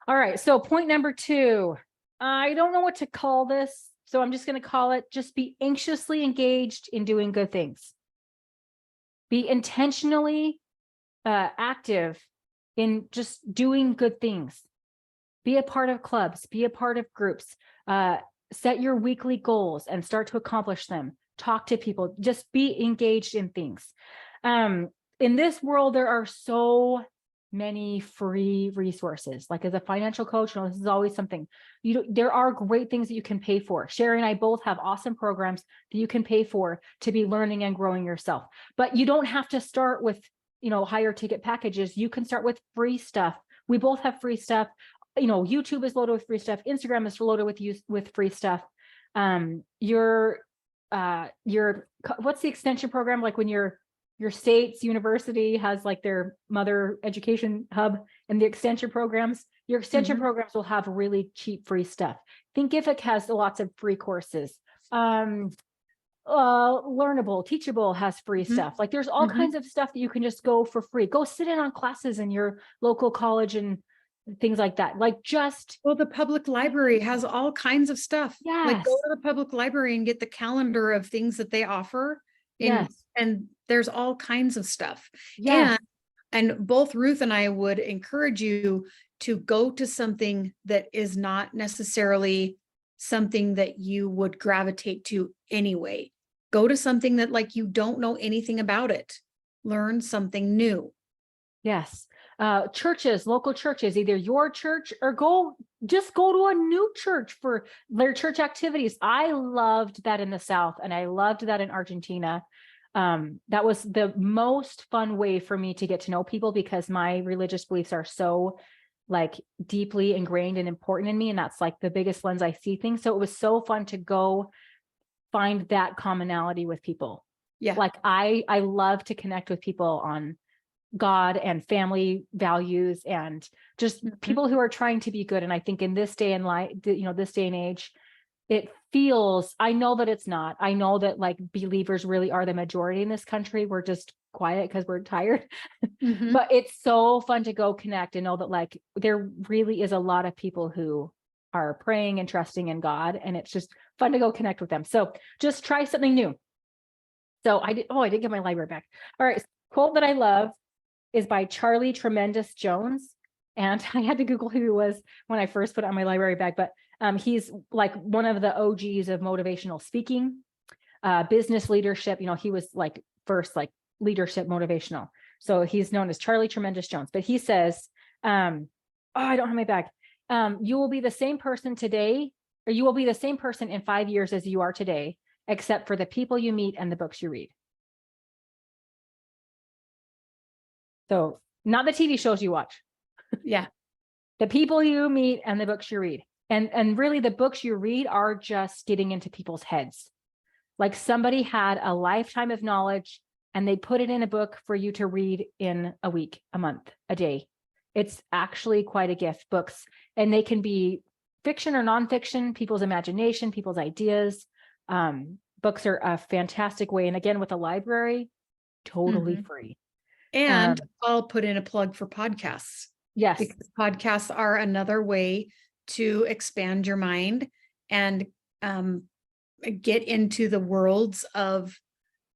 All right. So point number 2, I don't know what to call this. So I'm just going to call it just be anxiously engaged in doing good things. Be intentionally active in just doing good things. Be a part of clubs, be a part of groups, set your weekly goals and start to accomplish them. Talk to people, just be engaged in things. In this world, there are so many free resources. Like as a financial coach, this is always something there are great things that you can pay for. Sherry and I both have awesome programs that you can pay for to be learning and growing yourself. But you don't have to start with, higher ticket packages. You can start with free stuff. We both have free stuff. YouTube is loaded with free stuff. Instagram is loaded with free stuff. Your what's the extension program? Like when your state's university has like their mother education hub and the extension programs, your extension programs will have really cheap free stuff. Thinkific has lots of free courses. Learnable, Teachable has free stuff. Like there's all kinds of stuff that you can just go for free. Go sit in on classes in your local college and things like that. Well, the public library has all kinds of stuff. Yes. Like go to the public library and get the calendar of things that they offer. And there's all kinds of stuff. Yes. And both Ruth and I would encourage you to go to something that is not necessarily something that you would gravitate to anyway. Go to something that like you don't know anything about it. Learn something new. Yes. Churches, local churches, either your church or go to a new church for their church activities. I loved that in the South and I loved that in Argentina. That was the most fun way for me to get to know people because my religious beliefs are so like deeply ingrained and important in me. And that's like the biggest lens I see things. So it was so fun to go find that commonality with people. Yeah. Like I love to connect with people on God and family values and just people who are trying to be good. And I think in this day and this day and age, it feels, I know that it's not. I know that like believers really are the majority in this country. We're just quiet because we're tired. But it's so fun to go connect and know that like there really is a lot of people who are praying and trusting in God. And it's just fun to go connect with them. So just try something new. So I did get my library back. All right. Quote that I love is by Charlie Tremendous Jones. And I had to Google who he was when I first put it on my library bag, but he's like one of the OGs of motivational speaking, business leadership. He was like first like leadership motivational. So he's known as Charlie Tremendous Jones, but he says, I don't have my bag. You will be the same person today, or you will be the same person in 5 years as you are today, except for the people you meet and the books you read. So not the TV shows you watch. Yeah. The people you meet and the books you read. And really the books you read are just getting into people's heads. Like somebody had a lifetime of knowledge and they put it in a book for you to read in a week, a month, a day. It's actually quite a gift, books. And they can be fiction or nonfiction, people's imagination, people's ideas. Books are a fantastic way. And again, with a library, totally free. And I'll put in a plug for podcasts. Yes. Because podcasts are another way to expand your mind and get into the worlds of,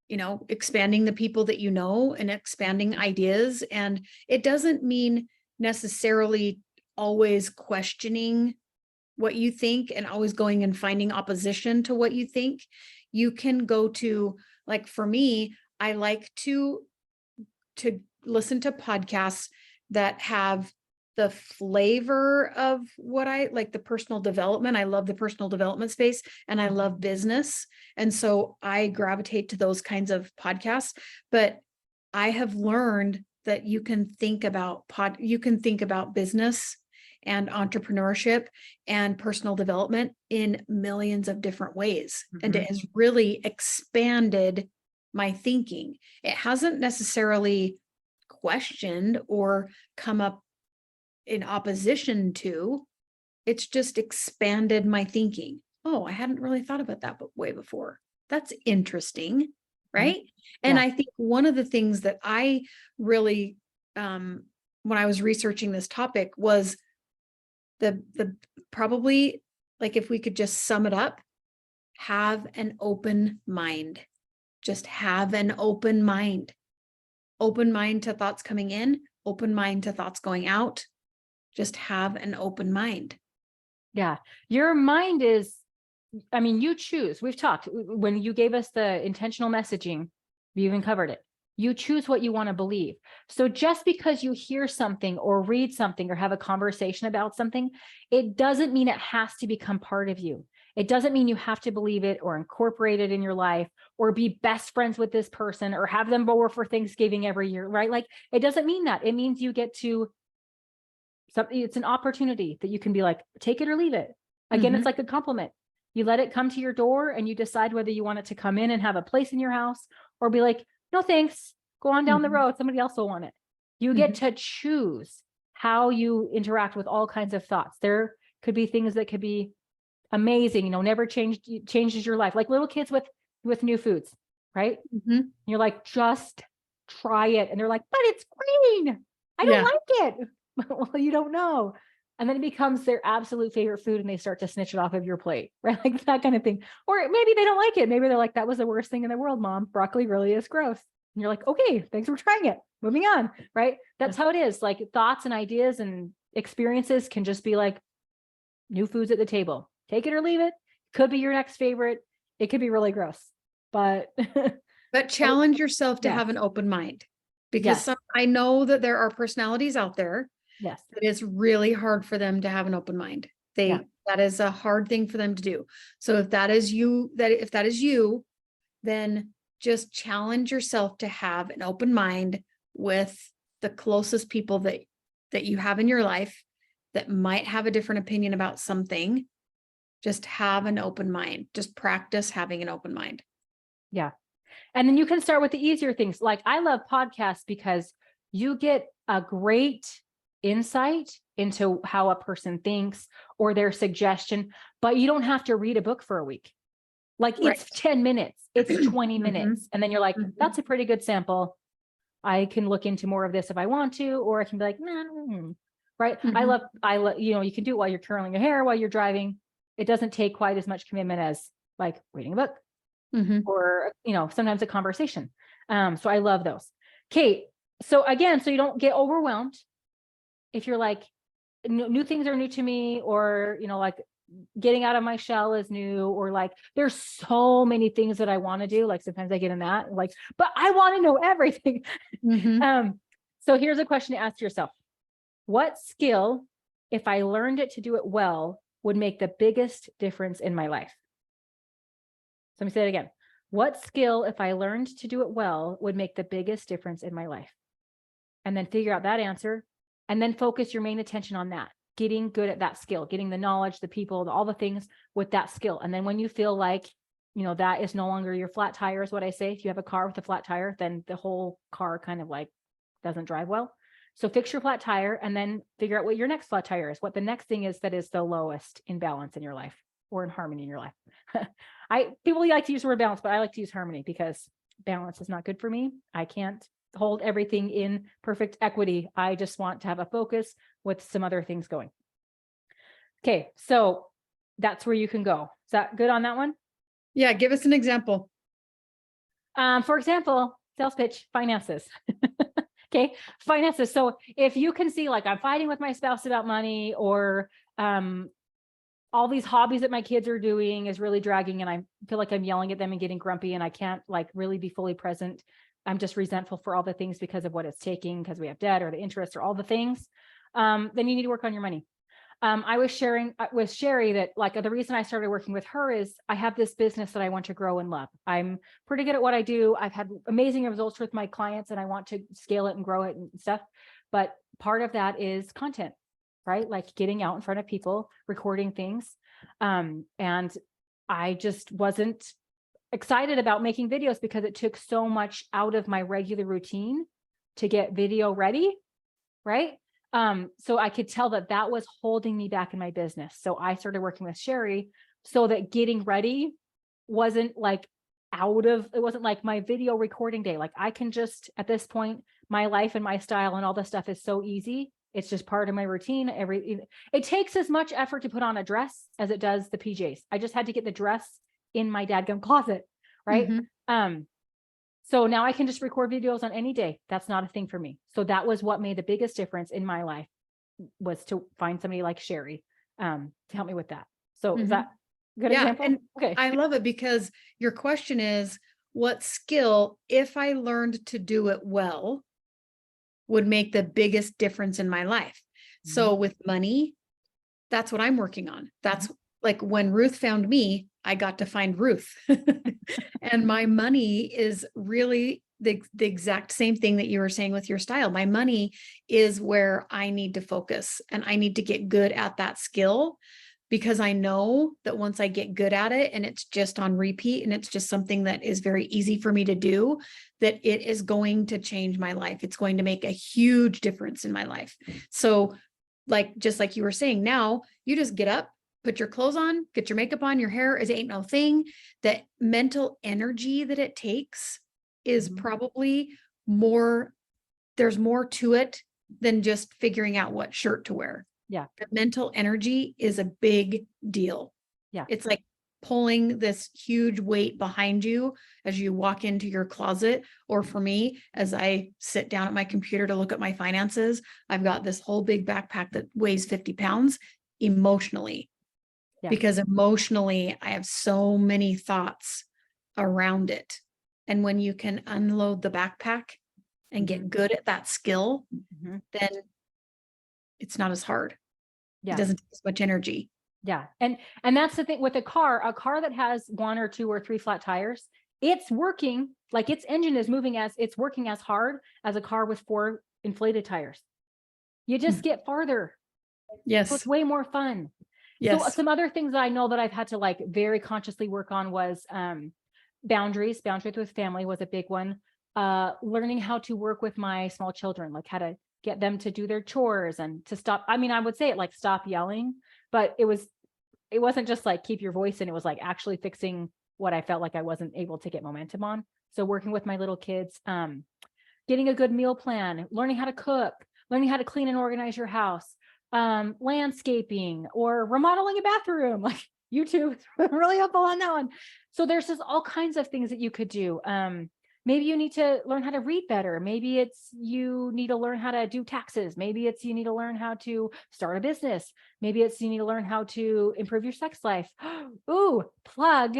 expanding the people that you know and expanding ideas. And it doesn't mean necessarily always questioning what you think and always going and finding opposition to what you think. You can go to, like for me, I like to listen to podcasts that have the flavor of what I like, the personal development. I love the personal development space and I love business. And so I gravitate to those kinds of podcasts, but I have learned that you can think about business and entrepreneurship and personal development in millions of different ways. And it has really expanded my thinking. It hasn't necessarily questioned or come up in opposition to, it's just expanded my thinking. Oh, I hadn't really thought about that way before. That's interesting, right? And I think one of the things that I really, when I was researching this topic was the probably, like, if we could just sum it up, have an open mind. Just have an open mind. Open mind to thoughts coming in, open mind to thoughts going out. Just have an open mind. Yeah. Your mind is, I mean, you choose. We've talked when you gave us the intentional messaging, we even covered it. You choose what you want to believe. So just because you hear something or read something or have a conversation about something, it doesn't mean it has to become part of you. It doesn't mean you have to believe it or incorporate it in your life or be best friends with this person or have them over for Thanksgiving every year, right? Like, it doesn't mean that. It means you get to something. It's an opportunity that you can be like, take it or leave it. Again, it's like a compliment. You let it come to your door and you decide whether you want it to come in and have a place in your house or be like, no, thanks. Go on down the road. Somebody else will want it. You get to choose how you interact with all kinds of thoughts. There could be things that could be amazing, never changes your life. Like little kids with new foods, right? You're like, just try it. And they're like, but it's green. I don't like it. Well, you don't know. And then it becomes their absolute favorite food and they start to snitch it off of your plate, right? Like that kind of thing. Or maybe they don't like it. Maybe they're like, that was the worst thing in the world, Mom. Broccoli really is gross. And you're like, okay, thanks for trying it. Moving on, right? That's how it is. Like thoughts and ideas and experiences can just be like new foods at the table. Take it or leave it. Could be your next favorite. It could be really gross, but But challenge yourself to have an open mind, because I know that there are personalities out there yes, that it's really hard for them to have an open mind. That is a hard thing for them to do. So if that is you, then just challenge yourself to have an open mind with the closest people that you have in your life that might have a different opinion about something. Just have an open mind. Just practice having an open mind. Yeah. And then you can start with the easier things. Like I love podcasts because you get a great insight into how a person thinks or their suggestion, but you don't have to read a book for a week. Like it's 10 minutes, it's 20 minutes. And then you're like, that's a pretty good sample. I can look into more of this if I want to, or I can be like, nah, right. I love, you can do it while you're curling your hair, while you're driving. It doesn't take quite as much commitment as like reading a book. Or, sometimes a conversation. So I love those. Kate, so again, so you don't get overwhelmed. If you're like, new things are new to me, or, like getting out of my shell is new, or like, there's so many things that I want to do. Like sometimes I get in that, like, but I want to know everything. So here's a question to ask yourself. What skill, if I learned it to do it well, would make the biggest difference in my life? So let me say it again. What skill, if I learned to do it well, would make the biggest difference in my life? And then figure out that answer and then focus your main attention on that, getting good at that skill, getting the knowledge, the people, all the things with that skill. And then when you feel like, that is no longer your flat tire is what I say. If you have a car with a flat tire, then the whole car kind of like doesn't drive well. So fix your flat tire and then figure out what your next flat tire is, what the next thing is that is the lowest in balance in your life or in harmony in your life. People like to use the word balance, but I like to use harmony because balance is not good for me. I can't hold everything in perfect equity. I just want to have a focus with some other things going. Okay, so that's where you can go. Is that good on that one? Yeah, give us an example. For example, sales pitch, finances. Okay, finances. So if you can see like I'm fighting with my spouse about money, or all these hobbies that my kids are doing is really dragging, and I feel like I'm yelling at them and getting grumpy and I can't like really be fully present. I'm just resentful for all the things because of what it's taking, because we have debt or the interest or all the things. Then you need to work on your money. I was sharing with Sherry that like the reason I started working with her is I have this business that I want to grow and love. I'm pretty good at what I do. I've had amazing results with my clients and I want to scale it and grow it and stuff. But part of that is content, right? Like getting out in front of people, recording things. And I just wasn't excited about making videos because it took so much out of my regular routine to get video ready, right? So I could tell that that was holding me back in my business. So I started working with Sherry so that getting ready wasn't like it wasn't like my video recording day. Like I can just, at this point, my life and my style and all this stuff is so easy. It's just part of my routine. It takes as much effort to put on a dress as it does the PJs. I just had to get the dress in my dadgum closet, right? Mhm. So now I can just record videos on any day. That's not a thing for me. So that was what made the biggest difference in my life, was to find somebody like Sherry to help me with that. So is Mhm. that a good Yeah, example? and Okay. I love it because your question is, what skill, if I learned to do it well, would make the biggest difference in my life? So with money, that's what I'm working on. That's like when Ruth found me, I got to find Ruth. And my money is really the exact same thing that you were saying with your style. My money is where I need to focus, and I need to get good at that skill, because I know that once I get good at it and it's just on repeat and it's just something that is very easy for me to do, that it is going to change my life. It's going to make a huge difference in my life. So like, just like you were saying, now you just get up, put your clothes on, get your makeup on, your hair is ain't no thing. That mental energy that it takes is Mhm. probably more, there's more to it than just figuring out what shirt to wear. Yeah. The mental energy is a big deal. Yeah. It's like pulling this huge weight behind you as you walk into your closet. Or for me, as I sit down at my computer to look at my finances, I've got this whole big backpack that weighs 50 pounds emotionally. Yeah. Because emotionally, I have so many thoughts around it. And when you can unload the backpack and get good at that skill, Mhm. then it's not as hard. It Yeah. doesn't take as much energy. Yeah. And that's the thing with a car that has 1 or 2 or 3 flat tires, it's working, like its engine is moving as it's working as hard as a car with 4 inflated tires. You just get farther. So it's Yes. way more fun. So Yes. some other things that I know that I've had to like very consciously work on was boundaries with family was a big one. Learning how to work with my small children, like how to get them to do their chores and to stop. I mean, I would say it like stop yelling, but it wasn't just like keep your voice in. It was like actually fixing what I felt like I wasn't able to get momentum on. So working with my little kids, getting a good meal plan, learning how to cook, learning how to clean and organize your house, landscaping or remodeling a bathroom, like YouTube really helpful on that one. So there's just all kinds of things that you could do. Maybe you need to learn how to read better. Maybe it's you need to learn how to do taxes. Maybe it's you need to learn how to start a business. Maybe it's you need to learn how to improve your sex life. Ooh, plug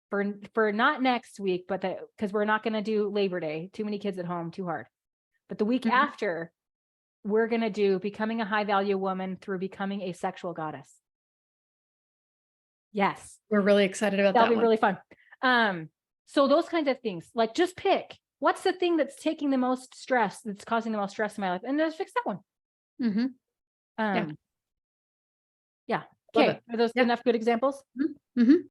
for not next week, but because we're not going to do Labor Day. Too many kids at home, too hard. But the week Mhm. after, we're going to do becoming a high value woman through becoming a sexual goddess. Yes, We're really excited about that'll that be one. really fun. So those kinds of things, like just pick what's the thing that's taking the most stress, that's causing the most stress in my life, and just fix that one. Mhm. Yeah. Yeah. Love Okay. it. Are those Yeah. enough good examples? Mhm.